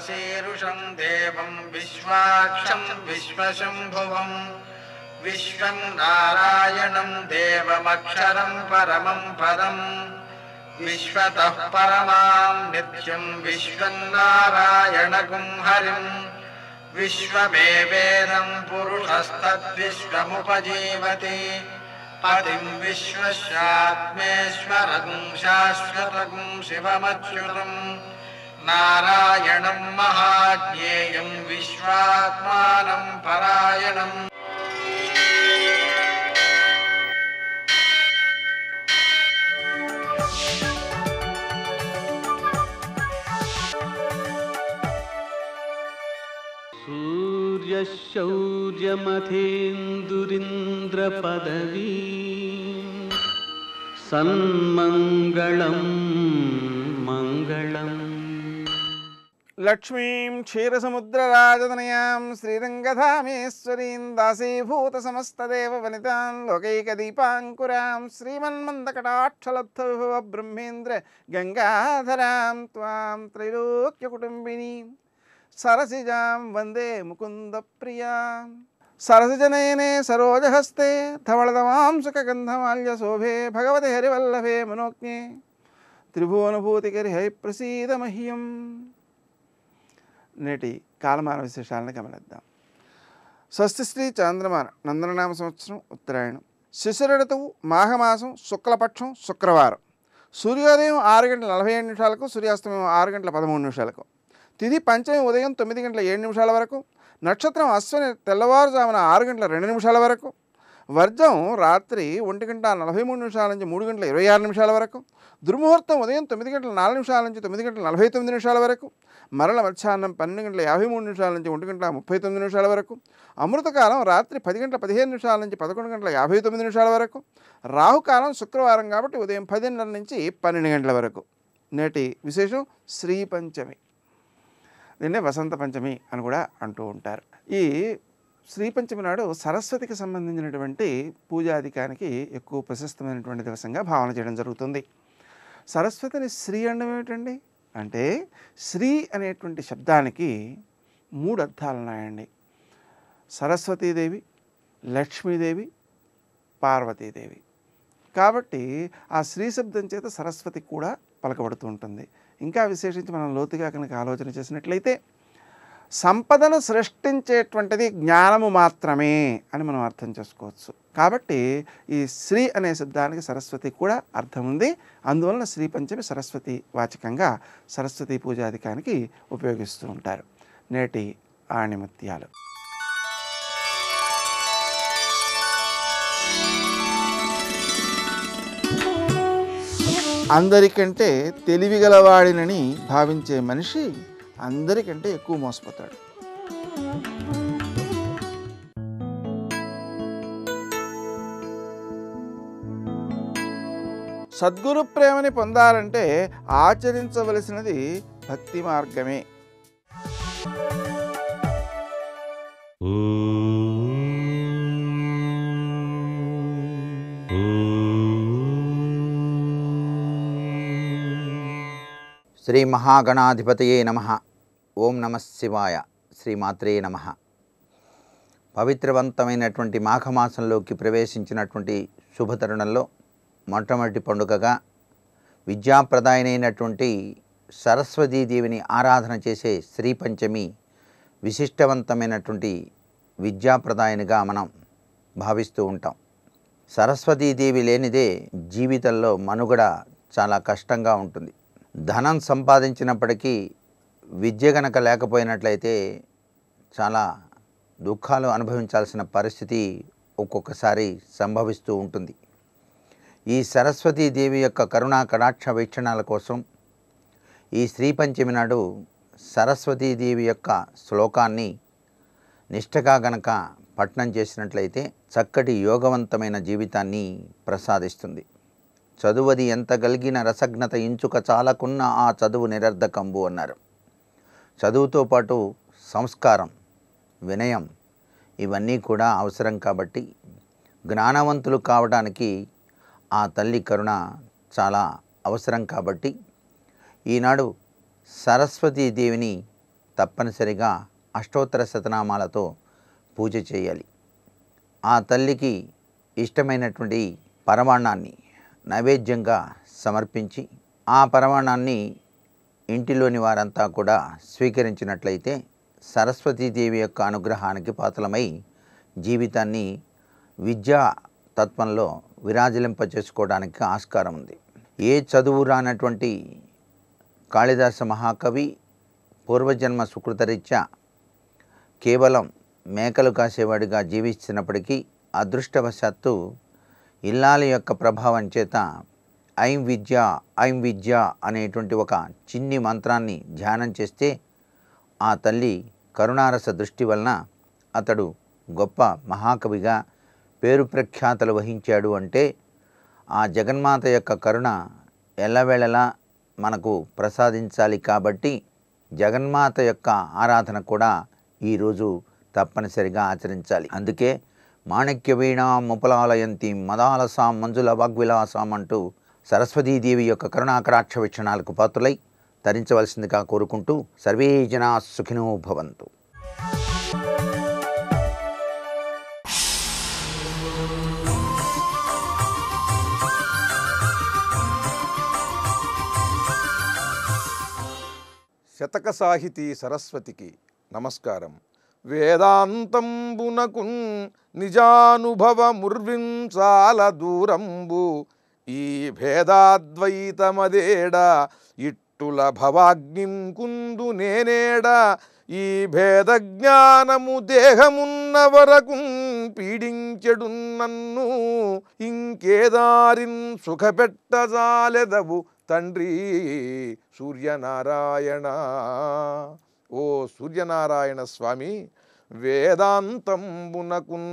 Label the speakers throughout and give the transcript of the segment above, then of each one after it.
Speaker 1: विश्वशीर्षं देवं विश्वाक्षं विश्वशम्भुवं विश्वं नारायणं देवमक्षरं परमं पदं विश्वतः परमां नित्यं विश्वं नारायणगुं हरिं विश्वमेवेदं पुरुषस्तद्विश्वमुपजीवति पतिं विश्वस्यात्मेश्वरं शाश्वतं शिवमच्युतं नारायणं महाज्ञेयं विश्वात्मानं परायणम्।
Speaker 2: सूर्यशौर्यमथेन्दुरिन्द्रपदवी सन्मङ्गलं मङ्गलम्।
Speaker 3: लक्ष्मीं क्षीरसमुद्रराजतनयां श्रीरङ्गधामेश्वरीं दासीभूतसमस्तदेववनितां लोकैकदीपाङ्कुरां श्रीमन्मन्दकटाक्षलब्धविभवब्रह्मेन्द्र गङ्गाधरां त्वां त्रैलोक्यकुटुम्बिनीं सरसिजां वन्दे मुकुन्दप्रियां। सरसिजनयने सरोजहस्ते धवलतमां सुखगन्धमाल्यशोभे भगवते हरिवल्लभे मनोज्ञे त्रिभुवनभूतिकरि हरिप्रसीद मह्यं। నేటి కాలమాన విశేషాలను గమనిద్దాం. స్వస్తిశ్రీ చాంద్రమాన నందననామ సంవత్సరం ఉత్తరాయణం, శిశిర ఋతువు మాఘమాసం, శుక్లపక్షం, శుక్రవారం. సూర్యోదయం 6:47 సూర్యాస్తమయం 6:13 తిథి పంచమి ఉదయం 9:07 వరకు, నక్షత్రం అశ్విని తెల్లవారుజామున 6:02 వరకు, వర్జం రాత్రి 1:43 నుంచి 3:26 వరకు, దుర్ముహూర్తం ఉదయం 9:04 నుంచి 9:49 వరకు, మరల మధ్యాహ్నం 12:53 నుంచి 1:39 వరకు, అమృతకాలం రాత్రి 10:15 నుంచి 11:59 వరకు, రాహుకాలం శుక్రవారం కాబట్టి ఉదయం 10:30 నుంచి 12 గంటల వరకు. నేటి విశేషం శ్రీ పంచమి. దీన్నే వసంత పంచమి అని కూడా అంటూ ఉంటారు. ఈ శ్రీ పంచమి నాడు సరస్వతికి సంబంధించినటువంటి పూజాధికానికి ఎక్కువ ప్రశస్తమైనటువంటి దివసంగా భావన చేయడం జరుగుతుంది. సరస్వతిని శ్రీ అనడం ఏమిటండి అంటే, శ్రీ అనేటువంటి శబ్దానికి 3 అర్థాలు ఉన్నాయండి. సరస్వతీదేవి, లక్ష్మీదేవి, పార్వతీదేవి. కాబట్టి ఆ శ్రీ శబ్దం చేత సరస్వతి కూడా పలకబడుతూ ఉంటుంది. ఇంకా విశేషించి మనం లోతుగా కనుక ఆలోచన చేసినట్లయితే, సంపదను సృష్టించేటువంటిది జ్ఞానము మాత్రమే అని మనం అర్థం చేసుకోవచ్చు. కాబట్టి ఈ శ్రీ అనే శబ్దానికి సరస్వతి కూడా అర్థం ఉంది. అందువలన శ్రీ పంచమి సరస్వతి వాచకంగా సరస్వతి పూజాధికానికి ఉపయోగిస్తూ ఉంటారు. నేటి ఆణిముత్యాలు. అందరికంటే తెలివిగలవాడినని భావించే మనిషి అందరికంటే ఎక్కువ మోసపోతాడు. సద్గురు ప్రేమని పొందాలంటే ఆచరించవలసినది భక్తి మార్గమే.
Speaker 4: శ్రీ మహాగణాధిపతయే నమః. ఓం నమః శివాయ. శ్రీమాత్రే నమః. పవిత్రవంతమైనటువంటి మాఘమాసంలోకి ప్రవేశించినటువంటి శుభతరుణంలో మొట్టమొదటి పండుగగా విద్యాప్రదాయనైనటువంటి సరస్వతీదేవిని ఆరాధన చేసే శ్రీ పంచమి విశిష్టవంతమైనటువంటి విద్యాప్రదాయనిగా మనం భావిస్తూ ఉంటాం. సరస్వతీదేవి లేనిదే జీవితంలో మనుగడ చాలా కష్టంగా ఉంటుంది. ధనం సంపాదించినప్పటికీ విద్య గనక లేకపోయినట్లయితే చాలా దుఃఖాలు అనుభవించాల్సిన పరిస్థితి ఒక్కొక్కసారి సంభవిస్తూ ఉంటుంది. ఈ సరస్వతీదేవి యొక్క కరుణా కటాక్ష వీక్షణాల కోసం ఈ శ్రీ పంచమి నాడు సరస్వతీదేవి యొక్క శ్లోకాన్ని నిష్ఠగా గనక పఠనం చేసినట్లయితే చక్కటి యోగవంతమైన జీవితాన్ని ప్రసాదిస్తుంది. చదువది ఎంత కలిగిన రసజ్ఞత ఇంచుక చాలకున్న ఆ చదువు నిరర్ధకంబు అన్నారు. చదువుతో పాటు సంస్కారం, వినయం ఇవన్నీ కూడా అవసరం. కాబట్టి జ్ఞానవంతులు కావడానికి ఆ తల్లి కరుణ చాలా అవసరం. కాబట్టి ఈనాడు సరస్వతీదేవిని తప్పనిసరిగా అష్టోత్తర శతనామాలతో పూజ చేయాలి. ఆ తల్లికి ఇష్టమైనటువంటి పరమాన్నాన్ని నైవేద్యంగా సమర్పించి ఆ పరమాన్నాన్ని ఇంటిలోని వారంతా కూడా స్వీకరించినట్లయితే సరస్వతీదేవి యొక్క అనుగ్రహానికి పాత్రలమై జీవితాన్ని విద్యా తత్వంలో విరాజిలింపచేసుకోవడానికి ఆస్కారం ఉంది. ఏ చదువు రానటువంటి కాళిదాస మహాకవి పూర్వజన్మ సుకృతరీత్యా కేవలం మేకలు కాసేవాడిగా జీవిస్తున్నప్పటికీ అదృష్టవశాత్తు ఇల్లాలి యొక్క ప్రభావం చేత ఐం విద్య అనేటువంటి ఒక చిన్ని మంత్రాన్ని ధ్యానం చేస్తే ఆ తల్లి కరుణారస దృష్టి వలన అతడు గొప్ప మహాకవిగా పేరు ప్రఖ్యాతలు వహించాడు. అంటే ఆ జగన్మాత యొక్క కరుణ ఎల్లవేళలా మనకు ప్రసాదించాలి. కాబట్టి జగన్మాత యొక్క ఆరాధన కూడా ఈరోజు తప్పనిసరిగా ఆచరించాలి. అందుకే మాణిక్య వీణాం ఉపలాలయంతి మదాలసాం మంజుల వాగ్విలాసాం అంటూ సరస్వతీదేవి యొక్క కరుణాకటాక్ష వీక్షణాలకు పాత్రులై తరించవలసిందిగా కోరుకుంటూ సర్వే జనా సుఖినో భవంతు.
Speaker 5: శతక సాహితీ సరస్వతికి నమస్కారం. వేదాంతంబునకున్ నిజానుభవముర్వించాల దూరంబు ఈ భేదాద్వైతమదేడ ఇట్టుల భవాగ్నిం కుందు నేనేడ ఈ భేద జ్ఞానము దేహమున్న వరకు పీడించెడు నన్ను ఇంకేదారిన్ సుఖపెట్టజాలెదవు తండ్రి సూర్యనారాయణ. ఓ సూర్యనారాయణ స్వామి, వేదాంతంబునకున్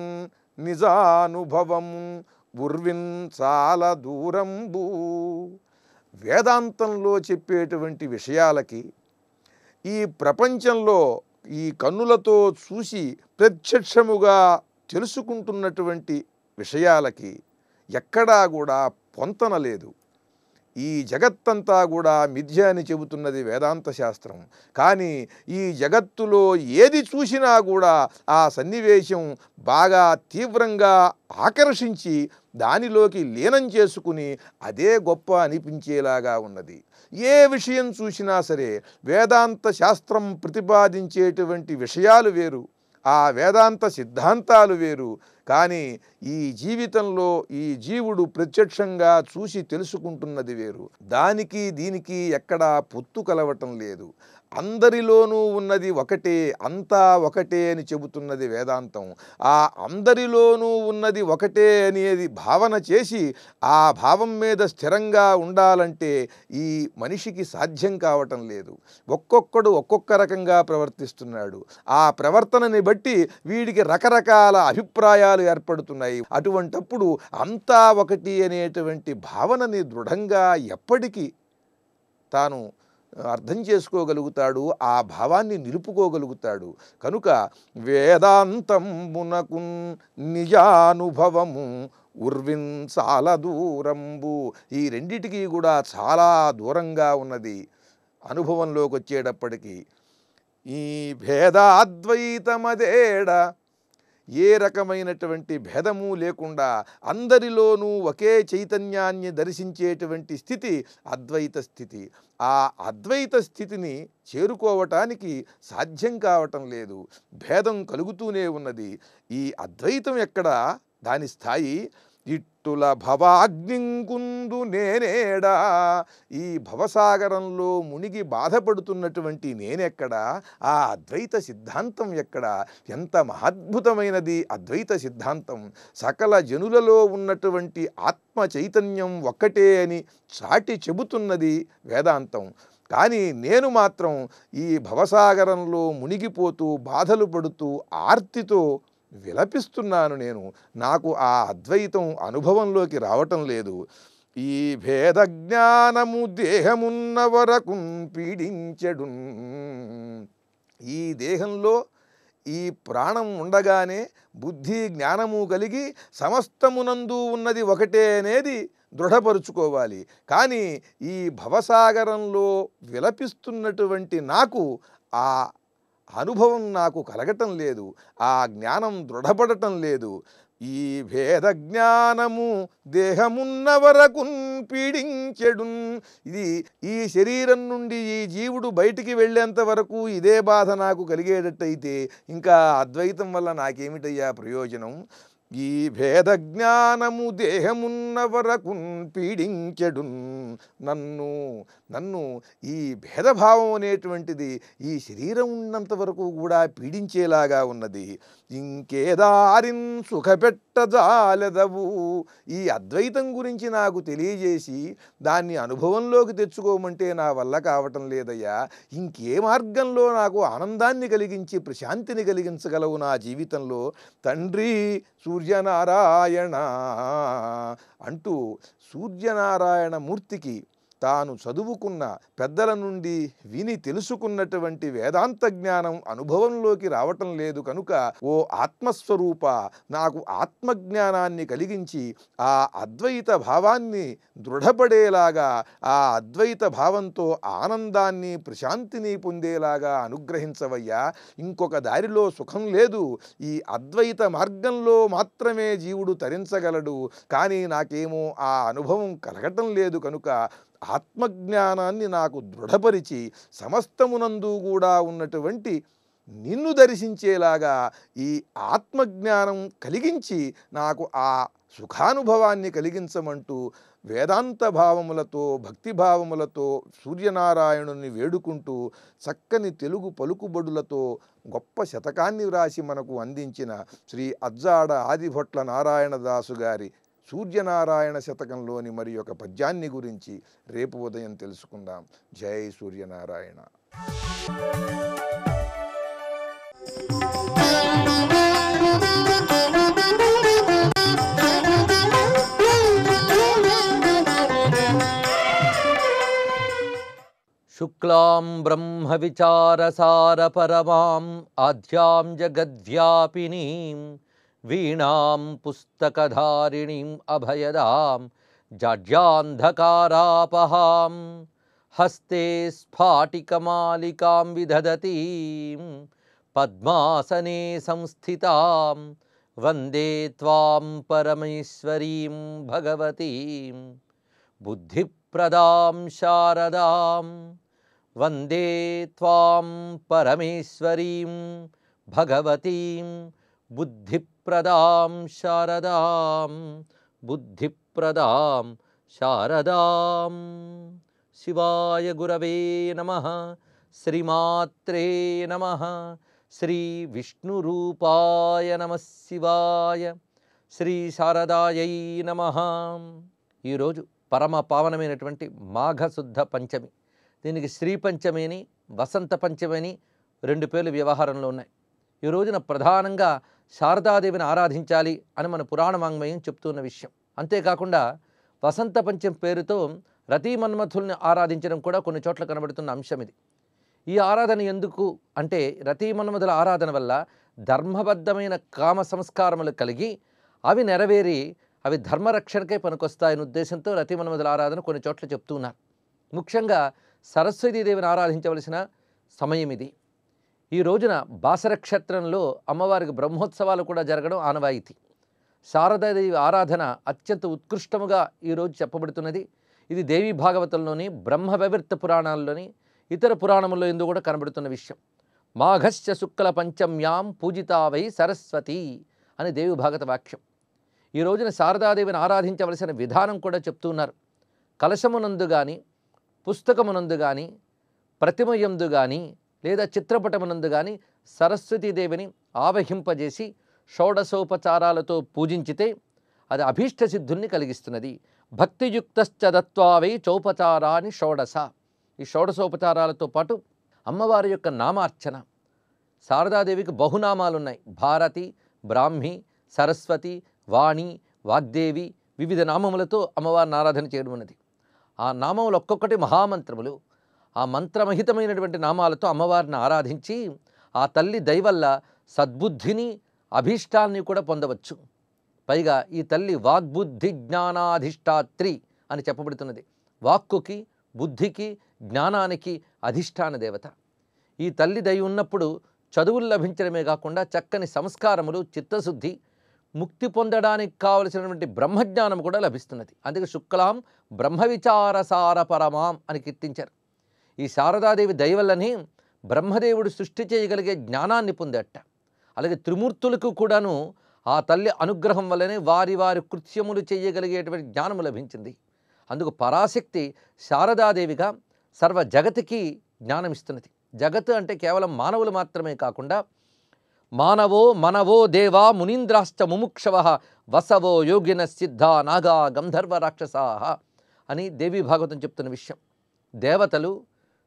Speaker 5: నిజానుభవము ఉర్విన్ చాలా దూరంబు. వేదాంతంలో చెప్పేటువంటి విషయాలకి ఈ ప్రపంచంలో ఈ కన్నులతో చూసి ప్రత్యక్షముగా తెలుసుకుంటున్నటువంటి విషయాలకి ఎక్కడా కూడా పొంతన లేదు. ఈ జగత్తంతా కూడా మిథ్య అని చెబుతున్నది వేదాంత శాస్త్రం. కానీ ఈ జగత్తులో ఏది చూసినా కూడా ఆ సన్నివేశం బాగా తీవ్రంగా ఆకర్షించి దానిలోకి లీనం చేసుకుని అదే గొప్ప అనిపించేలాగా ఉన్నది. ఏ విషయం చూసినా సరే వేదాంత శాస్త్రం ప్రతిపాదించేటువంటి విషయాలు వేరు, ఆ వేదాంత సిద్ధాంతాలు వేరు. కానీ ఈ జీవితంలో ఈ జీవుడు ప్రత్యక్షంగా చూసి తెలుసుకుంటున్నది వేరు. దానికి దీనికి ఎక్కడా పొత్తు కలవటం లేదు. అందరిలోనూ ఉన్నది ఒకటే, అంతా ఒకటే అని చెబుతున్నది వేదాంతం. ఆ అందరిలోనూ ఉన్నది ఒకటే అనేది భావన చేసి ఆ భావం మీద స్థిరంగా ఉండాలంటే ఈ మనిషికి సాధ్యం కావటం లేదు. ఒక్కొక్కడు ఒక్కొక్క రకంగా ప్రవర్తిస్తున్నాడు. ఆ ప్రవర్తనని బట్టి వీడికి రకరకాల అభిప్రాయాలు ఏర్పడుతున్నాయి. అటువంటప్పుడు అంతా ఒకటి అనేటువంటి భావనని దృఢంగా ఎప్పటికీ తాను అర్థం చేసుకోగలుగుతాడు, ఆ భావాన్ని నిలుపుకోగలుగుతాడు. కనుక వేదాంతంబునకు నిజానుభవము ఉర్విన్ చాలా దూరంబు. ఈ రెండిటికి కూడా చాలా దూరంగా ఉన్నది. అనుభవంలోకి వచ్చేటప్పటికీ ఈ భేదాద్వైతమదేడ, ఏ రకమైనటువంటి భేదము లేకుండా అందరిలోనూ ఒకే చైతన్యాన్ని దర్శించేటువంటి స్థితి అద్వైత స్థితి. ఆ అద్వైత స్థితిని చేరుకోవటానికి సాధ్యం కావటం లేదు, భేదం కలుగుతూనే ఉన్నది. ఈ అద్వైతం ఎక్కడ, దాని స్థాయి ఇట్టుల భవాగ్నింకుందు నేనేడా. ఈ భవసాగరంలో మునిగి బాధపడుతున్నటువంటి నేనెక్కడ, ఆ అద్వైత సిద్ధాంతం ఎక్కడ? ఎంత మహాద్భుతమైనది అద్వైత సిద్ధాంతం. సకల జనులలో ఉన్నటువంటి ఆత్మ చైతన్యం ఒక్కటే అని చాటి చెబుతున్నది వేదాంతం. కానీ నేను మాత్రం ఈ భవసాగరంలో మునిగిపోతూ బాధలు పడుతూ ఆర్తితో విలపిస్తున్నాను. నాకు ఆ అద్వైతం అనుభవంలోకి రావటం లేదు. ఈ భేద జ్ఞానము దేహమున్న వరకు పీడించెడు. ఈ దేహంలో ఈ ప్రాణం ఉండగానే బుద్ధి జ్ఞానము కలిగి సమస్తమునందు ఉన్నది ఒకటే అనేది దృఢపరుచుకోవాలి. కానీ ఈ భవసాగరంలో విలపిస్తున్నటువంటి నాకు ఆ అనుభవం నాకు కలగటం లేదు, ఆ జ్ఞానం దృఢపడటం లేదు. ఈ భేద జ్ఞానము దేహమున్న వరకున్ పీడించెడున్. ఇది ఈ శరీరం నుండి ఈ జీవుడు బయటికి వెళ్ళేంత వరకు ఇదే బాధ నాకు కలిగేటట్టయితే ఇంకా అద్వైతం వల్ల నాకేమిటయ్యా ప్రయోజనం? ఈ భేద జ్ఞానము దేహమున్న వరకున్ పీడించెడున్. నన్ను ఈ భేదభావం అనేటువంటిది ఈ శరీరం ఉన్నంత వరకు కూడా పీడించేలాగా ఉన్నది. ఇంకేదారిన్ సుఖపెట్టజాలెదవు. ఈ అద్వైతం గురించి నాకు తెలియజేసి దాన్ని అనుభవంలోకి తెచ్చుకోమంటే నా వల్ల కావటం లేదయ్యా. ఇంకే మార్గంలో నాకు ఆనందాన్ని కలిగించి ప్రశాంతిని కలిగించగలవు నా జీవితంలో తండ్రి సూర్యనారాయణ అంటూ సూర్యనారాయణ మూర్తికి తాను చదువుకున్న పెద్దల నుండి విని తెలుసుకున్నటువంటి వేదాంత జ్ఞానం అనుభవంలోకి రావటం లేదు కనుక, ఓ ఆత్మస్వరూప, నాకు ఆత్మజ్ఞానాన్ని కలిగించి ఆ అద్వైత భావాన్ని దృఢపడేలాగా, ఆ అద్వైత భావంతో ఆనందాన్ని ప్రశాంతిని పొందేలాగా అనుగ్రహించవయ్యా. ఇంకొక దారిలో సుఖం లేదు, ఈ అద్వైత మార్గంలో మాత్రమే జీవుడు తరించగలడు. కానీ నాకేమో ఆ అనుభవం కలగటం లేదు కనుక ఆత్మజ్ఞానాన్ని నాకు దృఢపరిచి సమస్తమునందు కూడా ఉన్నటువంటి నిన్ను దర్శించేలాగా ఈ ఆత్మజ్ఞానం కలిగించి నాకు ఆ సుఖానుభవాన్ని కలిగించమంటూ వేదాంత భావములతో భక్తిభావములతో సూర్యనారాయణుని వేడుకుంటూ చక్కని తెలుగు పలుకుబడులతో గొప్ప శతకాన్ని వ్రాసి మనకు అందించిన శ్రీ అజ్జాడ ఆదిభట్ల నారాయణదాసు గారి సూర్యనారాయణ శతకంలోని మరి ఒక పద్యాన్ని గురించి రేపు ఉదయం తెలుసుకుందాం. జై సూర్యనారాయణ.
Speaker 6: శుక్లాం బ్రహ్మ విచారసార పరమాం ఆద్యాం జగద్వ్యాపినీం వీణాం పుస్తకధారిణీం అభయదాం జాడ్యాన్ధకారాపహాం హస్తే స్ఫాటికమాలికాం విదధతీం పద్మాసనే సంస్థితాం వందే త్వాం పరమేశ్వరీం భగవతీం బుద్ధిప్రదాం శారదాం వందే త్వాం పరమేశ్వరీం భగవతీం బుద్ధిప్రదాం శారదాం బుద్ధిప్రదాం శారదాం. శివాయ గురవే నమః. శ్రీమాత్రే నమః. శ్రీ విష్ణురూపాయ నమః శివాయ. శ్రీ శారదాయై నమః. ఈరోజు పరమ పావనమైనటువంటి మాఘశుద్ధ పంచమి. దీనికి శ్రీ పంచమి అని వసంత పంచమి అని రెండు పేర్లు వ్యవహారంలో ఉన్నాయి. ఈ రోజున ప్రధానంగా శారదాదేవిని ఆరాధించాలి అని మన పురాణ వాంగ్మయం చెప్తున్న విషయం. అంతేకాకుండా వసంత పంచమి పేరుతో రతీ మన్మథుల్ని ఆరాధించడం కూడా కొన్ని చోట్ల కనబడుతున్న అంశం ఇది. ఈ ఆరాధన ఎందుకు అంటే రతీ మన్మథుల ఆరాధన వల్ల ధర్మబద్ధమైన కామ సంస్కారములు కలిగి అవి నెరవేరి అవి ధర్మరక్షణకే పనికొస్తాయనే ఉద్దేశంతో రతీ మన్మథుల ఆరాధన కొన్ని చోట్ల చెప్తున్నారు. ముఖ్యంగా సరస్వతీదేవిని ఆరాధించవలసిన సమయం ఇది. ఈ రోజున బాసరక్షత్రంలో అమ్మవారికి బ్రహ్మోత్సవాలు కూడా జరగడం ఆనవాయితీ. శారదాదేవి ఆరాధన అత్యంత ఉత్కృష్టముగా ఈరోజు చెప్పబడుతున్నది. ఇది దేవీ భాగవతంలోని బ్రహ్మవైవర్త పురాణాల్లోని ఇతర పురాణముల్లో ఎందు కూడా కనబడుతున్న విషయం. మాఘస్య శుక్ల పంచమ్యాం పూజితావై సరస్వతి అని దేవి భాగవత వాక్యం. ఈ రోజున శారదాదేవిని ఆరాధించవలసిన విధానం కూడా చెప్తున్నారు. కలశమునందు కానీ, పుస్తకమునందు కానీ, ప్రతిమయందు కానీ లేదా చిత్రపటమునందు కానీ సరస్వతీదేవిని ఆవహింపజేసి షోడశోపచారాలతో పూజించితే అది అభీష్ట సిద్ధుల్ని కలిగిస్తున్నది. భక్తియుక్తశ్చ దత్వావై చౌపచారాన్ని షోడశ. ఈ షోడశోపచారాలతో పాటు అమ్మవారి యొక్క నామార్చన. శారదాదేవికి బహునామాలున్నాయి. భారతి, బ్రాహ్మి, సరస్వతి, వాణి, వాగ్దేవి వివిధ నామములతో అమ్మవారిని ఆరాధన చేయడం ఉన్నది. ఆ నామములు ఒక్కొక్కటి మహామంత్రములు. ఆ మంత్రమహితమైనటువంటి నామాలతో అమ్మవారిని ఆరాధించి ఆ తల్లి దయవల్ల సద్బుద్ధిని అభీష్టాన్ని కూడా పొందవచ్చు. పైగా ఈ తల్లి వాగ్బుద్ధి జ్ఞానాధిష్టాత్రి అని చెప్పబడుతున్నది. వాక్కుకి, బుద్ధికి, జ్ఞానానికి అధిష్టాన దేవత. ఈ తల్లి దయ ఉన్నప్పుడు చదువులు లభించడమే కాకుండా చక్కని సంస్కారములు, చిత్తశుద్ధి, ముక్తి పొందడానికి కావలసినటువంటి బ్రహ్మజ్ఞానం కూడా లభిస్తున్నది. అందుకే శుక్లాం బ్రహ్మ విచారసార పరమాం అని కీర్తించారు. ఈ శారదాదేవి దయవల్లనే బ్రహ్మదేవుడు సృష్టి చేయగలిగే జ్ఞానాన్ని పొందట. అలాగే త్రిమూర్తులకు కూడాను ఆ తల్లి అనుగ్రహం వల్లనే వారి వారి కృత్యములు చేయగలిగేటువంటి జ్ఞానము లభించింది. అందుకు పరాశక్తి శారదాదేవిగా సర్వ జగతికి జ్ఞానం ఇస్తున్నది. జగత్ అంటే కేవలం మానవులు మాత్రమే కాకుండా మానవో మనవో దేవా మునీంద్రాశ్చ ముముక్షవ వసవో యోగిన సిద్ధ నాగా గంధర్వ రాక్షసాహ అని దేవీ భాగవతం చెప్తున్న విషయం. దేవతలు,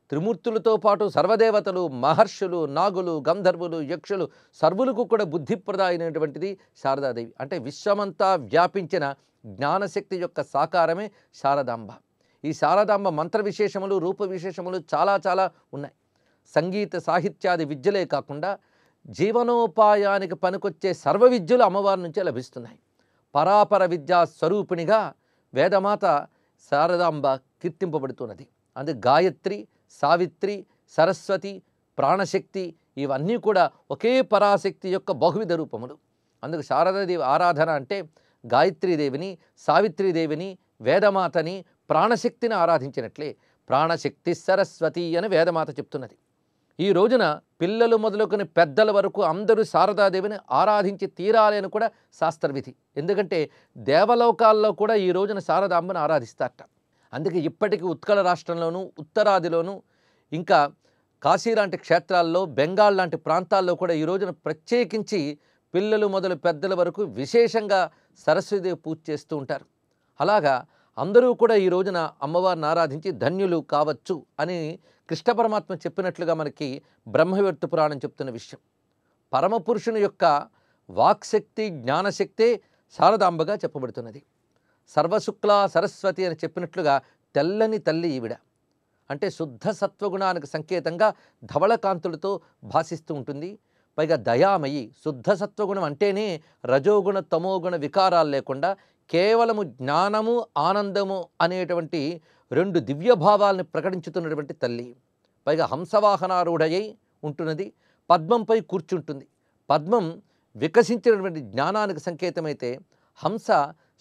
Speaker 6: త్రిమూర్తులతో పాటు సర్వదేవతలు, మహర్షులు, నాగులు, గంధర్వులు, యక్షులు సర్వులకు కూడా బుద్ధిప్రదాయమైనటువంటిది శారదాదేవి. అంటే విశ్వమంతా వ్యాపించిన జ్ఞానశక్తి యొక్క సాకారమే శారదాంబ. ఈ శారదాంబ మంత్ర విశేషములు, రూప విశేషములు చాలా చాలా ఉన్నాయి. సంగీత సాహిత్యాది విద్యలే కాకుండా జీవనోపాయానికి పనికొచ్చే సర్వ విద్యలు అమ్మవారి నుంచే లభిస్తున్నాయి. పరాపర విద్యా స్వరూపిణిగా వేదమాత శారదాంబ కీర్తింపబడుతున్నది. అందుకే గాయత్రి, సావిత్రి, సరస్వతి, ప్రాణశక్తి ఇవన్నీ కూడా ఒకే పరాశక్తి యొక్క బహువిధ రూపములు. అందుకు శారదాదేవి ఆరాధన అంటే గాయత్రీదేవిని, సావిత్రీదేవిని, వేదమాతని, ప్రాణశక్తిని ఆరాధించినట్లే. ప్రాణశక్తి సరస్వతి అని వేదమాత చెప్తున్నది. ఈ రోజున పిల్లలు మొదలుకొని పెద్దల వరకు అందరూ శారదాదేవిని ఆరాధించి తీరాలి అని కూడా శాస్త్రవిధి. ఎందుకంటే దేవలోకాల్లో కూడా ఈ రోజున శారదాంబను ఆరాధిస్తారట. అందుకే ఇప్పటికీ ఉత్కళ రాష్ట్రంలోనూ, ఉత్తరాదిలోనూ, ఇంకా కాశీ లాంటి క్షేత్రాల్లో, బెంగాల్ లాంటి ప్రాంతాల్లో కూడా ఈ రోజున ప్రత్యేకించి పిల్లలు మొదలు పెద్దల వరకు విశేషంగా సరస్వతీదేవి పూజ చేస్తూ ఉంటారు. అలాగా అందరూ కూడా ఈ రోజున అమ్మవారిని ఆరాధించి ధన్యులు కావచ్చు అని కృష్ణ పరమాత్మ చెప్పినట్లుగా మనకి బ్రహ్మవివర్త పురాణం చెప్తున్న విషయం. పరమపురుషుని యొక్క వాక్శక్తి, జ్ఞానశక్తే శారదాంబగా చెప్పబడుతున్నది. సర్వశుక్ల సరస్వతి అని చెప్పినట్లుగా తెల్లని తల్లి ఈవిడ. అంటే శుద్ధ సత్వగుణానికి సంకేతంగా ధవళకాంతులతో భాసిస్తూ ఉంటుంది. పైగా దయామయి. శుద్ధ సత్వగుణం అంటేనే రజోగుణ, తమోగుణ వికారాలు లేకుండా కేవలము జ్ఞానము, ఆనందము అనేటువంటి రెండు దివ్యభావాల్ని ప్రకటించుతున్నటువంటి తల్లి. పైగా హంసవాహనారూఢయై ఉంటున్నది. పద్మంపై కూర్చుంటుంది. పద్మం వికసించినటువంటి జ్ఞానానికి సంకేతమైతే హంస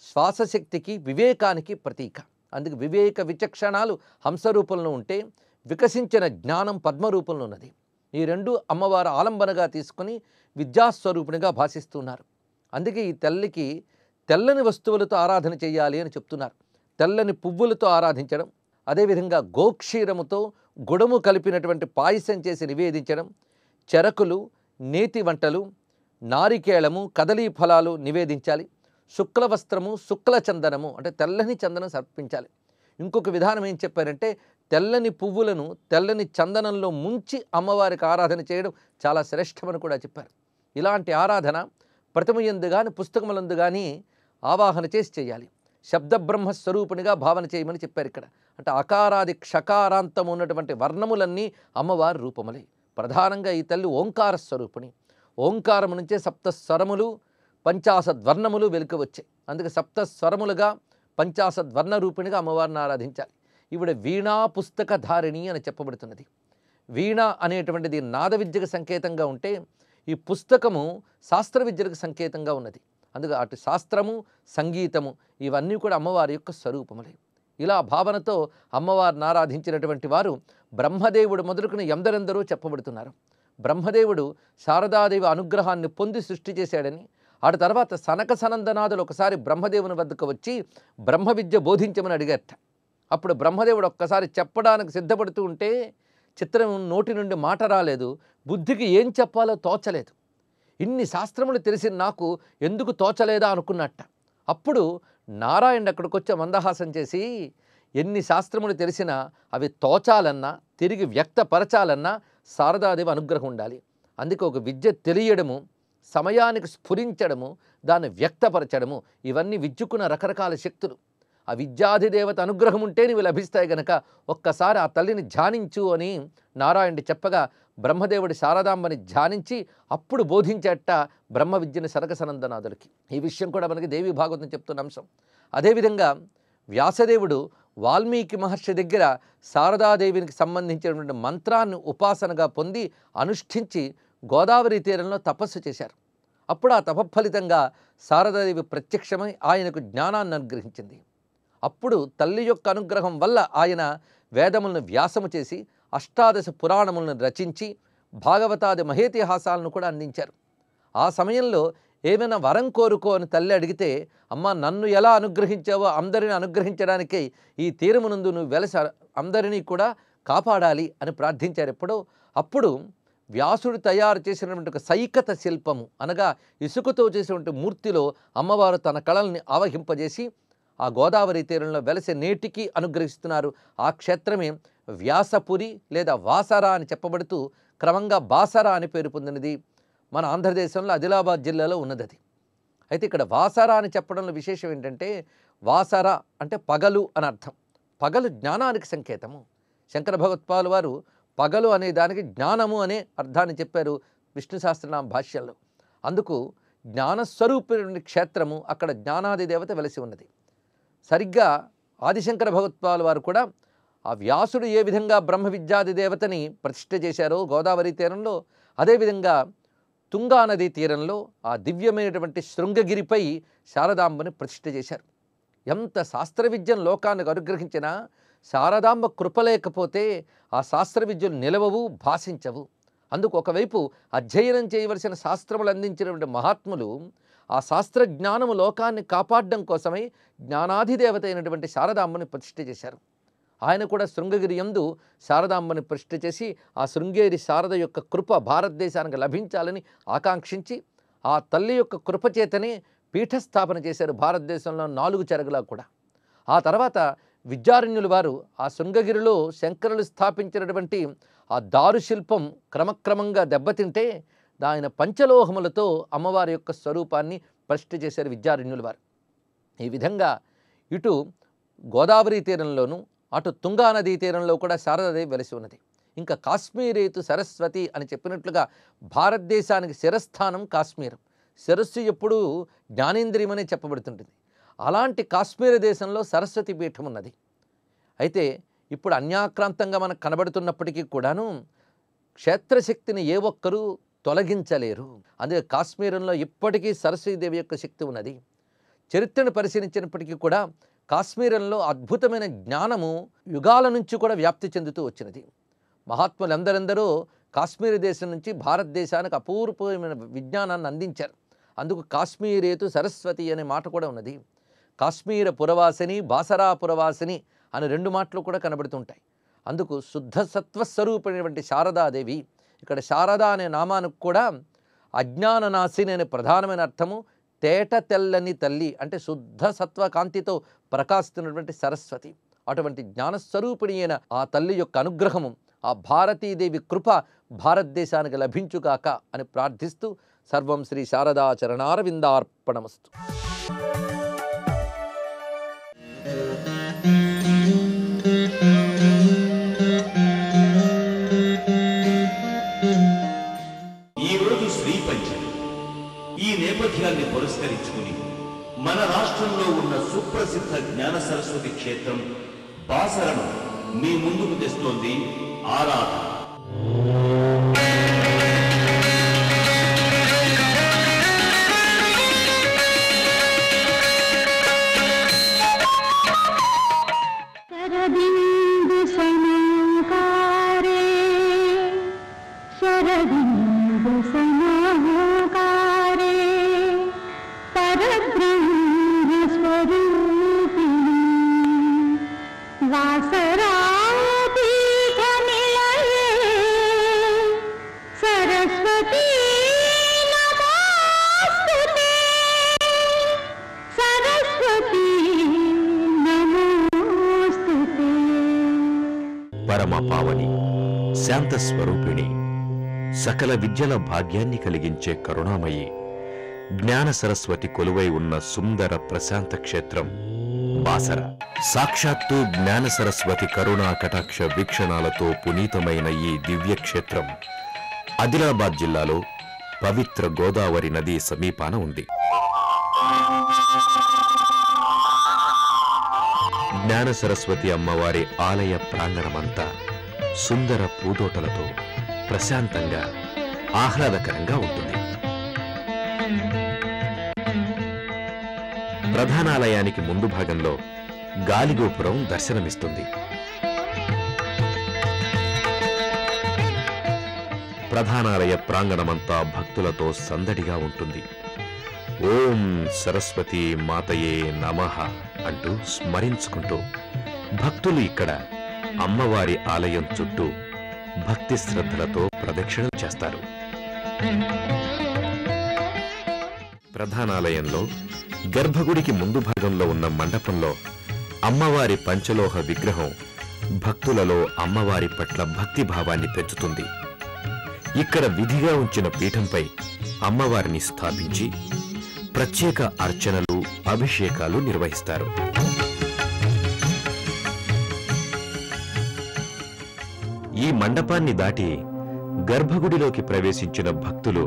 Speaker 6: శ్వాసశక్తికి, వివేకానికి ప్రతీక. అందుకే వివేక విచక్షణాలు హంస రూపంలో ఉంటే వికసించిన జ్ఞానం పద్మ రూపంలో ఉన్నది. ఈ రెండు అమ్మవారు ఆలంబనగా తీసుకొని విద్యాస్వరూపిణిగా భాషిస్తున్నారు. అందుకే ఈ తల్లికి తెల్లని వస్తువులతో ఆరాధన చేయాలి అని చెప్తున్నారు. తెల్లని పువ్వులతో ఆరాధించడం, అదేవిధంగా గోక్షీరముతో గుడము కలిపినటువంటి పాయసం చేసి నివేదించడం, చెరకులు, నేతి వంటలు, నారికేళము, కదలీ ఫలాలు నివేదించాలి. శుక్ల వస్త్రము, శుక్ల చందనము అంటే తెల్లని చందనం సమర్పించాలి. ఇంకొక విధానం ఏం చెప్పారంటే తెల్లని పువ్వులను తెల్లని చందనంలో ముంచి అమ్మవారికి ఆరాధన చేయడం చాలా శ్రేష్టమని కూడా చెప్పారు. ఇలాంటి ఆరాధన ప్రతిమయందు కానీ పుస్తకములందు కానీ ఆవాహన చేసి చేయాలి. శబ్దబ్రహ్మస్వరూపునిగా భావన చేయమని చెప్పారు ఇక్కడ. అంటే అకారాది క్షకారాంతం ఉన్నటువంటి వర్ణములన్నీ అమ్మవారి రూపములే. ప్రధానంగా ఈ తల్లి ఓంకార స్వరూపిణి. ఓంకారము నుంచే సప్తస్వరములు, పంచాశద్వర్ణములు వెలుక వచ్చాయి. అందుకే సప్తస్వరములుగా పంచాశద్వర్ణ రూపిణిగా అమ్మవారిని ఆరాధించాలి. ఈవిడ వీణా పుస్తక ధారిణి అని చెప్పబడుతున్నది. వీణ అనేటువంటిది నాద విద్యకు సంకేతంగా ఉంటే ఈ పుస్తకము శాస్త్ర విద్యలకు సంకేతంగా ఉన్నది. అందుకే అటు శాస్త్రము, సంగీతము ఇవన్నీ కూడా అమ్మవారి యొక్క స్వరూపములే. ఇలా భావనతో అమ్మవారిని ఆరాధించినటువంటి వారు బ్రహ్మదేవుడు మొదలుకుని ఎందరెందరూ చెప్పబడుతున్నారు. బ్రహ్మదేవుడు శారదాదేవి అనుగ్రహాన్ని పొంది సృష్టి చేశాడని, ఆ తర్వాత సనక సనందనాథులు ఒకసారి బ్రహ్మదేవుని వద్దకు వచ్చి బ్రహ్మ విద్య బోధించమని అడిగారట. అప్పుడు బ్రహ్మదేవుడు ఒక్కసారి చెప్పడానికి సిద్ధపడుతూ ఉంటే చిత్రం నోటి నుండి మాట రాలేదు. బుద్ధికి ఏం చెప్పాలో తోచలేదు. ఇన్ని శాస్త్రములు తెలిసి నాకు ఎందుకు తోచలేదా అనుకున్నట్ట. అప్పుడు నారాయణ అక్కడికి వచ్చి మందహాసం చేసి ఎన్ని శాస్త్రములు తెలిసినా అవి తోచాలన్నా, తిరిగి వ్యక్తపరచాలన్నా శారదాదేవి అనుగ్రహం ఉండాలి. అందుకే ఒక విద్య తెలియడము, సమయానికి స్ఫురించడము, దాన్ని వ్యక్తపరచడము ఇవన్నీ విద్యుకున్న రకరకాల శక్తులు. ఆ విద్యాధిదేవత అనుగ్రహం ఉంటే నీవు లభిస్తాయి గనక ఒక్కసారి ఆ తల్లిని ధ్యానించు అని నారాయణుడు చెప్పగా బ్రహ్మదేవుడి శారదాంబని ధ్యానించి అప్పుడు బోధించేట బ్రహ్మ విద్యని సనక సనందనాథులకి. ఈ విషయం కూడా మనకి దేవి భాగవతం చెప్తున్న అంశం. అదేవిధంగా వ్యాసదేవుడు వాల్మీకి మహర్షి దగ్గర శారదాదేవికి సంబంధించినటువంటి మంత్రాన్ని ఉపాసనగా పొంది అనుష్ఠించి గోదావరి తీరంలో తపస్సు చేశారు. అప్పుడు ఆ తపఫలితంగా శారదాదేవి ప్రత్యక్షమై ఆయనకు జ్ఞానాన్ని అనుగ్రహించింది. అప్పుడు తల్లి యొక్క అనుగ్రహం వల్ల ఆయన వేదములను వ్యాసము చేసి అష్టాదశ పురాణములను రచించి భాగవతాది మహేతిహాసాలను కూడా అందించారు. ఆ సమయంలో ఏమైనా వరం కోరుకో అని తల్లి అడిగితే, అమ్మ నన్ను ఎలా అనుగ్రహించావో అందరిని అనుగ్రహించడానికే ఈ తీరమునందు నువ్వు వెలసి అందరినీ కూడా కాపాడాలి అని ప్రార్థించారు. ఎప్పుడో అప్పుడు వ్యాసుడు తయారు చేసినటువంటి ఒక సైకత శిల్పము అనగా ఇసుకతో చేసినటువంటి మూర్తిలో అమ్మవారు తన కళల్ని ఆవహింపజేసి ఆ గోదావరి తీరంలో వెలసి నేటికి అనుగ్రహిస్తున్నారు. ఆ క్షేత్రమే వ్యాసపురి లేదా వాసరా అని చెప్పబడుతూ క్రమంగా బాసరా అని పేరు పొందినది. మన ఆంధ్రదేశంలో ఆదిలాబాద్ జిల్లాలో ఉన్నది అది. అయితే ఇక్కడ వాసరా అని చెప్పడంలో విశేషం ఏంటంటే, వాసర అంటే పగలు అని అర్థం. పగలు జ్ఞానానికి సంకేతము. శంకర భగవత్పాలు వారు పగలు అనే దానికి జ్ఞానము అనే అర్థాన్ని చెప్పారు విష్ణు సహస్రనామ భాష్యంలో. అందుకు జ్ఞానస్వరూపిణి క్షేత్రము, అక్కడ జ్ఞానాది దేవత వెలసి ఉన్నది. సరిగ్గా ఆదిశంకర భగవత్పాలు వారు కూడా ఆ వ్యాసుడు ఏ విధంగా బ్రహ్మ విద్యాది దేవతని ప్రతిష్ఠ చేశారో గోదావరి తీరంలో, అదేవిధంగా తుంగా నదీ తీరంలో ఆ దివ్యమైనటువంటి శృంగగిరిపై శారదాంబని ప్రతిష్ఠ చేశారు. ఎంత శాస్త్ర విద్యను లోకానికి అనుగ్రహించినా శారదాంబ కృప లేకపోతే ఆ శాస్త్ర విద్యలు నిలవవు, భాషించవు. అందుకు ఒకవైపు అధ్యయనం చేయవలసిన శాస్త్రములు అందించినటువంటి మహాత్ములు ఆ శాస్త్ర జ్ఞానము లోకాన్ని కాపాడడం కోసమై జ్ఞానాధిదేవత అయినటువంటి శారదాంబని ప్రతిష్ఠ చేశారు. ఆయన కూడా శృంగగిరి యందు శారదాంబని ప్రతిష్ఠ చేసి ఆ శృంగేరి శారద యొక్క కృప భారతదేశానికి లభించాలని ఆకాంక్షించి ఆ తల్లి యొక్క కృపచేతనే పీఠస్థాపన చేశారు భారతదేశంలో 4 చెరగులా కూడా. ఆ తర్వాత విద్యారణ్యులు వారు ఆ శృంగగిరిలో శంకరులు స్థాపించినటువంటి ఆ దారు శిల్పం క్రమక్రమంగా దెబ్బతింటే ఆయన పంచలోహములతో అమ్మవారి యొక్క స్వరూపాన్ని ప్రతిష్ఠ చేశారు విద్యారణ్యులు వారు. ఈ విధంగా ఇటు గోదావరి తీరంలోనూ అటు తుంగా నదీ తీరంలో కూడా శారదాదేవి వెలసి ఉన్నది. ఇంకా కాశ్మీరేతు సరస్వతి అని చెప్పినట్లుగా భారతదేశానికి శిరస్థానం కాశ్మీరం. శిరస్సు ఎప్పుడూ జ్ఞానేంద్రియమనే చెప్పబడుతుంటుంది. అలాంటి కాశ్మీర దేశంలో సరస్వతి పీఠం ఉన్నది. అయితే ఇప్పుడు అన్యాక్రాంతంగా మనకు కనబడుతున్నప్పటికీ కూడాను క్షేత్రశక్తిని ఏ ఒక్కరూ తొలగించలేరు. అందుకే కాశ్మీరంలో ఇప్పటికీ సరస్వతీదేవి యొక్క శక్తి ఉన్నది. చరిత్రను పరిశీలించినప్పటికీ కూడా కాశ్మీరంలో అద్భుతమైన జ్ఞానము యుగాల నుంచి కూడా వ్యాప్తి చెందుతూ వచ్చినది. మహాత్ములందరెందరూ కాశ్మీర దేశం నుంచి భారతదేశానికి అపూర్వమైన విజ్ఞానాన్ని అందించారు. అందుకు కాశ్మీరేతు సరస్వతి అనే మాట కూడా ఉన్నది. కాశ్మీర పురవాసిని, బాసరా పురవాసిని అనే 2 మాటలు కూడా కనబడుతుంటాయి. అందుకు శుద్ధ సత్వస్వరూపమైనటువంటి శారదాదేవి. ఇక్కడ శారద అనే నామానికి కూడా అజ్ఞాననాశిని అనే ప్రధానమైన అర్థము. తేట తెల్లని తల్లి అంటే శుద్ధ సత్వ కాంతితో ప్రకాశిస్తున్నటువంటి సరస్వతి. అటువంటి జ్ఞానస్వరూపిణి అయిన ఆ తల్లి యొక్క అనుగ్రహము, ఆ భారతీదేవి కృప భారతదేశానికి లభించుగాక అని ప్రార్థిస్తూ సర్వం శ్రీ శారదా చరణారవిందార్పణమస్తు.
Speaker 7: ఈరోజు శ్రీ పంచమి. ఈ నేపథ్యాన్ని పురస్కరించుకుని మన రాష్ట్రంలో ఉన్న సుప్రసిద్ధ జ్ఞాన సరస్వతి క్షేత్రం బాసరను మీ ముందుకు తెస్తోంది ఆరాధన.
Speaker 8: పరమ పావని, శాంత స్వరూపిణి, సకల విద్యల భాగ్యాన్ని కలిగించే కరుణామయి, జ్ఞాన సరస్వతి కొలువై ఉన్న సుందర ప్రశాంత క్షేత్రం బాసర. సాక్షాత్తు జ్ఞాన సరస్వతి కరుణా కటాక్ష వీక్షణాలతో పునీతమైన ఈ దివ్య క్షేత్రం ఆదిలాబాద్ జిల్లాలో పవిత్ర గోదావరి నది సమీపాన ఉంది. జ్ఞాన సరస్వతి అమ్మవారి ఆలయ ప్రాంగణమంతా సుందర పూదోటలతో ప్రశాంతంగా ఆహ్లాదకరంగా ఉంటుంది. ప్రధానాలయానికి ముందు భాగంలో గాలిగోపురం దర్శనమిస్తుంది. ప్రధానాలయ ప్రాంగణమంతా భక్తులతో సందడిగా ఉంటుంది. ఓం సరస్వతి మాతయే నమః అంటూ స్మరించుకుంటూ భక్తులు ఇక్కడ అమ్మవారి ఆలయం చుట్టూ భక్తి శ్రద్ధలతో ప్రదక్షిణలు చేస్తారు. ప్రధానాలయంలో గర్భగుడికి ముందు భాగంలో ఉన్న మండపంలో అమ్మవారి పంచలోహ విగ్రహం భక్తులలో అమ్మవారి పట్ల భక్తి భావాన్ని పెంచుతుంది. ఇక్కడ విధిగా ఉంచిన పీఠంపై అమ్మవారిని స్థాపించి ప్రత్యేక అర్చనలు, అభిషేకాలు నిర్వహిస్తారు. ఈ మండపాన్ని దాటి గర్భగుడిలోకి ప్రవేశించిన భక్తులు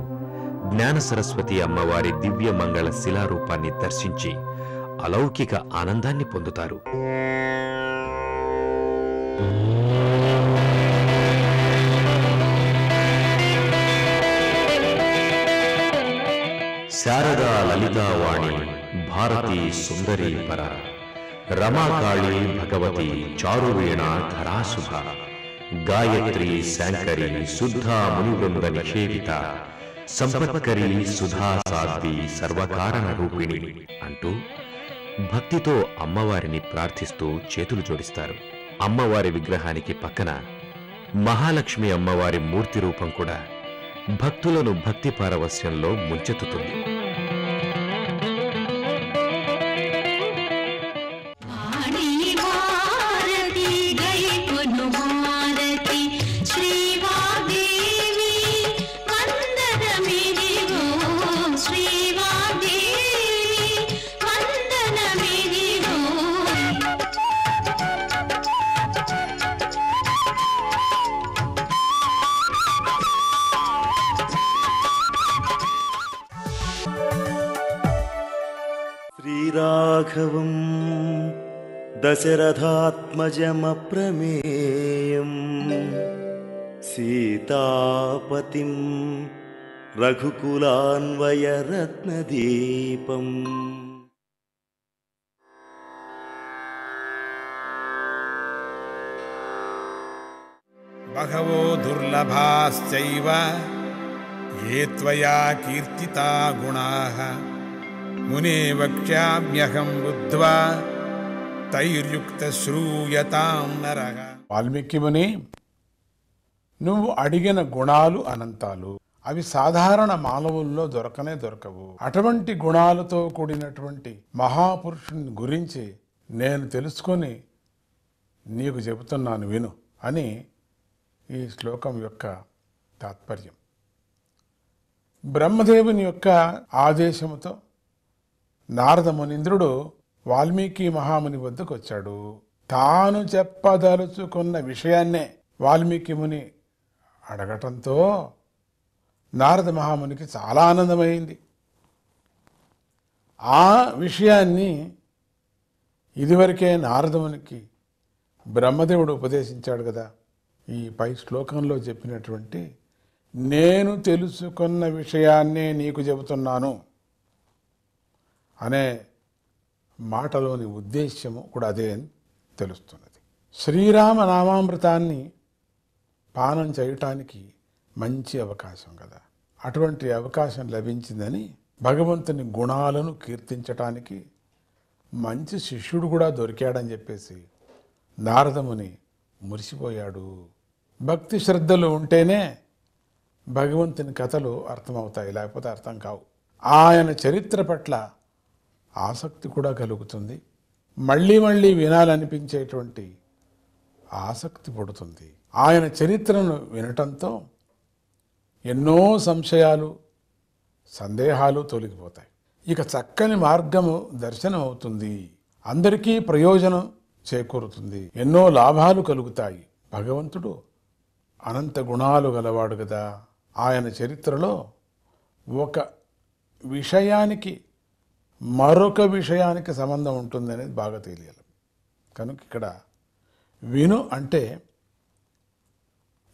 Speaker 8: జ్ఞాన సరస్వతి అమ్మవారి దివ్య మంగళ శిలారూపాన్ని దర్శించి అలౌకిక ఆనందాన్ని పొందుతారు. శారదా లలితావాణి భారతీ సుందరీ పర రమాకాళీ భగవతి చారువేణ ధరాశుభ గాయత్రి శాంకరి శుద్ధా మునివృంద నిషేవిత సంపత్కరి సుధా సాధ్వి సర్వకారణ రూపిణి అంటూ భక్తితో అమ్మవారిని ప్రార్థిస్తూ చేతులు జోడిస్తారు. అమ్మవారి విగ్రహానికి పక్కన మహాలక్ష్మి అమ్మవారి మూర్తి రూపం కూడా భక్తులను భక్తి పారవస్యంలో ముంచెత్తుతుంది.
Speaker 9: శ్రీరాఘవం దశరథాత్మజమప్రమేయం సీతాపతిం రఘుకులాన్వయరత్నదీపం
Speaker 1: బహవో దుర్లభాశ్చైవ ఏ త్వయా కీర్తితా గుణాః మునే వక్ష్యామ్యహం బుద్ధ్వా తైర్యుక్త శ్రూయతాం నరః.
Speaker 10: వాల్మీకి ముని, నువ్వు అడిగిన గుణాలు అనంతాలు. అవి సాధారణ మానవుల్లో దొరకవు. అటువంటి గుణాలతో కూడినటువంటి మహాపురుషుని గురించి నేను తెలుసుకొని నీకు చెబుతున్నాను విను అని ఈ శ్లోకం యొక్క తాత్పర్యం. బ్రహ్మదేవుని యొక్క ఆదేశముతో నారద మునీంద్రుడు వాల్మీకి మహాముని వద్దకు వచ్చాడు. తాను చెప్పదలుచుకున్న విషయాన్నే వాల్మీకి ముని అడగటంతో నారద మహామునికి చాలా ఆనందమైంది. ఆ విషయాన్ని ఇదివరకే నారదమునికి బ్రహ్మదేవుడు ఉపదేశించాడు కదా. ఈ పై శ్లోకంలో చెప్పినటువంటి నేను తెలుసుకున్న విషయాన్నే నీకు చెబుతున్నాను అనే మాటలోని ఉద్దేశ్యము కూడా అదే అని తెలుస్తున్నది. శ్రీరామ నామామృతాన్ని పానం చేయటానికి మంచి అవకాశం కదా. అటువంటి అవకాశం లభించిందని భగవంతుని గుణాలను కీర్తించటానికి మంచి శిష్యుడు కూడా దొరికాడని చెప్పేసి నారదముని మురిసిపోయాడు. భక్తి శ్రద్ధలు ఉంటేనే భగవంతుని కథలు అర్థమవుతాయి, లేకపోతే అర్థం కావు. ఆయన చరిత్ర పట్ల ఆసక్తి కూడా కలుగుతుంది. మళ్ళీ మళ్ళీ వినాలనిపించేటువంటి ఆసక్తి పుడుతుంది. ఆయన చరిత్రను వినటంతో ఎన్నో సంశయాలు, సందేహాలు తొలగిపోతాయి. ఇక చక్కని మార్గము దర్శనం అవుతుంది. అందరికీ ప్రయోజనం చేకూరుతుంది. ఎన్నో లాభాలు కలుగుతాయి. భగవంతుడు అనంత గుణాలు గలవాడు కదా. ఆయన చరిత్రలో ఒక విషయానికి మరొక విషయానికి సంబంధం ఉంటుంది అనేది బాగా తెలియాలి. కనుక ఇక్కడ విను అంటే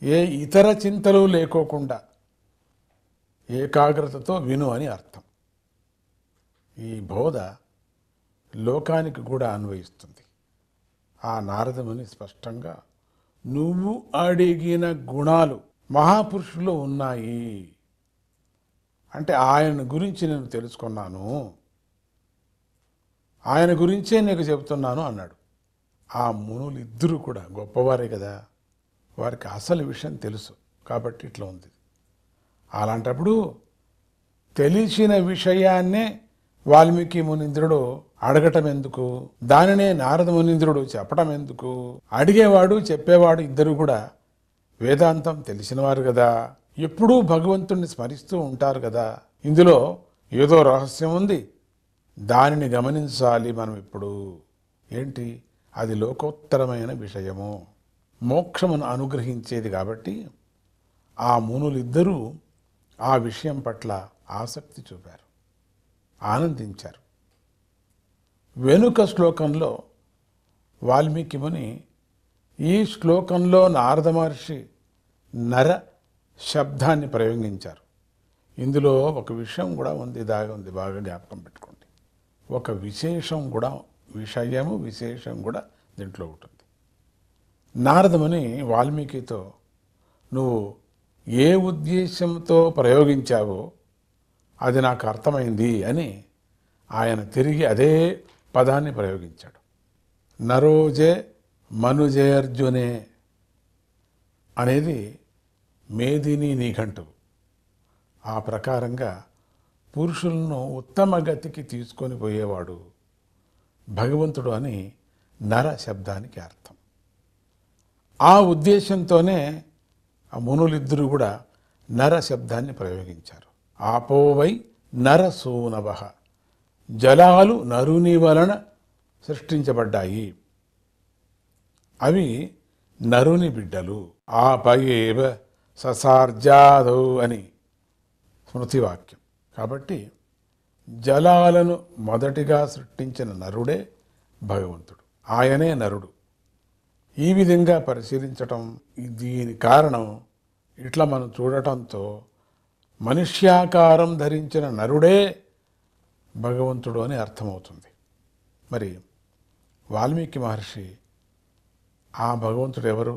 Speaker 10: ఏ ఇతర చింతలు లేకోకుండా ఏకాగ్రతతో విను అని అర్థం. ఈ బోధ లోకానికి కూడా అన్వయిస్తుంది. ఆ నారదముని స్పష్టంగా నువ్వు అడిగిన గుణాలు మహాపురుషుల్లో ఉన్నాయి అంటే ఆయన గురించి నేను తెలుసుకున్నాను, ఆయన గురించే నీకు చెబుతున్నాను అన్నాడు. ఆ మునులు ఇద్దరు కూడా గొప్పవారే కదా, వారికి అసలు విషయం తెలుసు కాబట్టి ఇట్లా ఉంది. అలాంటప్పుడు తెలిసిన విషయాన్నే వాల్మీకి మునీంద్రుడు అడగటం ఎందుకు, దానినే నారద మునీంద్రుడు చెప్పటం ఎందుకు? అడిగేవాడు చెప్పేవాడు ఇద్దరు కూడా వేదాంతం తెలిసినవారు కదా, ఎప్పుడూ భగవంతుణ్ణి స్మరిస్తూ ఉంటారు కదా. ఇందులో ఏదో రహస్యం ఉంది, దానిని గమనించాలి మనం. ఇప్పుడు ఏంటి అది? లోకోత్తరమైన విషయము, మోక్షమును అనుగ్రహించేది కాబట్టి ఆ మునులిద్దరూ ఆ విషయం పట్ల ఆసక్తి చూపారు, ఆనందించారు. వెనుక శ్లోకంలో వాల్మీకి ముని ఈ శ్లోకంలో నారద మహర్షి నర శబ్దాన్ని ప్రయోగించారు. ఇందులో ఒక విషయం కూడా ఉంది, దాగి ఉంది, బాగా జ్ఞాపకం పెట్టుకోండి. ఒక విశేషం కూడా, విషయము విశేషం కూడా దీంట్లో ఉంటుంది. నారదముని వాల్మీకితో నువ్వు ఏ ఉద్దేశంతో ప్రయోగించావో అది నాకు అర్థమైంది అని ఆయన తిరిగి అదే పదాన్ని ప్రయోగించాడు. నరోజే మనుజేర్జునే అనేది మేదిని నిఘంటువు. ఆ ప్రకారంగా పురుషులను ఉత్తమ గతికి తీసుకొని పోయేవాడు భగవంతుడు అని నర శబ్దానికి అర్థం. ఆ ఉద్దేశంతోనే ఆ మునులిద్దరూ కూడా నర శబ్దాన్ని ప్రయోగించారు. ఆపోవై నరసూనవ, జలాలు నరుని వలన సృష్టించబడ్డాయి, అవి నరుని బిడ్డలు. ఆపయేవ ససార్జాదౌ అని స్మృతివాక్యం. కాబట్టి జలాలను మొదటిగా సృష్టించిన నరుడే భగవంతుడు, ఆయనే నరుడు. ఈ విధంగా పరిశీలించటం, దీని కారణం ఇట్లా మనం చూడటంతో మనుష్యాకారం ధరించిన నరుడే భగవంతుడు అని అర్థమవుతుంది. మరి వాల్మీకి మహర్షి ఆ భగవంతుడు ఎవరు,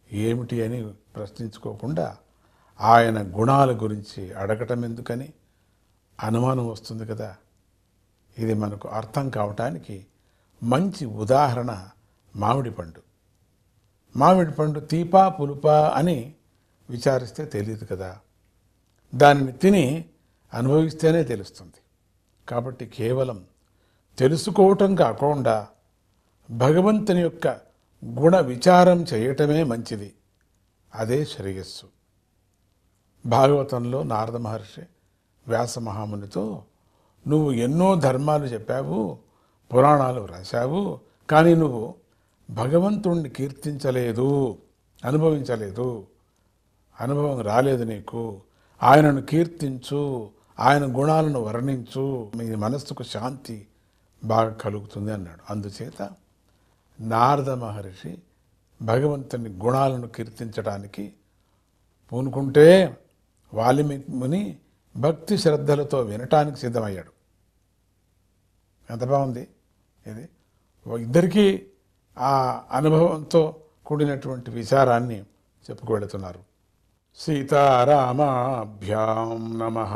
Speaker 10: ఏమిటి అని ప్రశ్నించుకోకుండా ఆయన గుణాల గురించి అడగటం ఎందుకని అనుమానం వస్తుంది కదా. ఇది మనకు అర్థం కావటానికి మంచి ఉదాహరణ మామిడి పండు. మామిడి పండు తీపా పులుపా అని విచారిస్తే తెలియదు కదా, దానిని తిని అనుభవిస్తేనే తెలుస్తుంది. కాబట్టి కేవలం తెలుసుకోవటం కాకుండా భగవంతుని యొక్క గుణ విచారం చేయటమే మంచిది, అదే శ్రేయస్సు. భాగవతంలో నారద మహర్షి వ్యాస మహామునితో నువ్వు ఎన్నో ధర్మాలు చెప్పావు, పురాణాలు రాశావు, కానీ నువ్వు భగవంతుణ్ణి కీర్తించలేదు, అనుభవించలేదు, అనుభవం రాలేదు నీకు. ఆయనను కీర్తించు, ఆయన గుణాలను వర్ణించు, మీ మనస్సుకు శాంతి బాగా కలుగుతుంది అన్నాడు. అందుచేత నారద మహర్షి భగవంతుని గుణాలను కీర్తించడానికి పూనుకుంటే వాల్మీకి ముని భక్తి శ్రద్ధలతో వినటానికి సిద్ధమయ్యాడు. ఎంత బాగుంది ఇది! ఇద్దరికీ ఆ అనుభవంతో కూడినటువంటి విచారాన్ని చెప్పుకువెళుతున్నారు. సీతారామాభ్యాం నమః.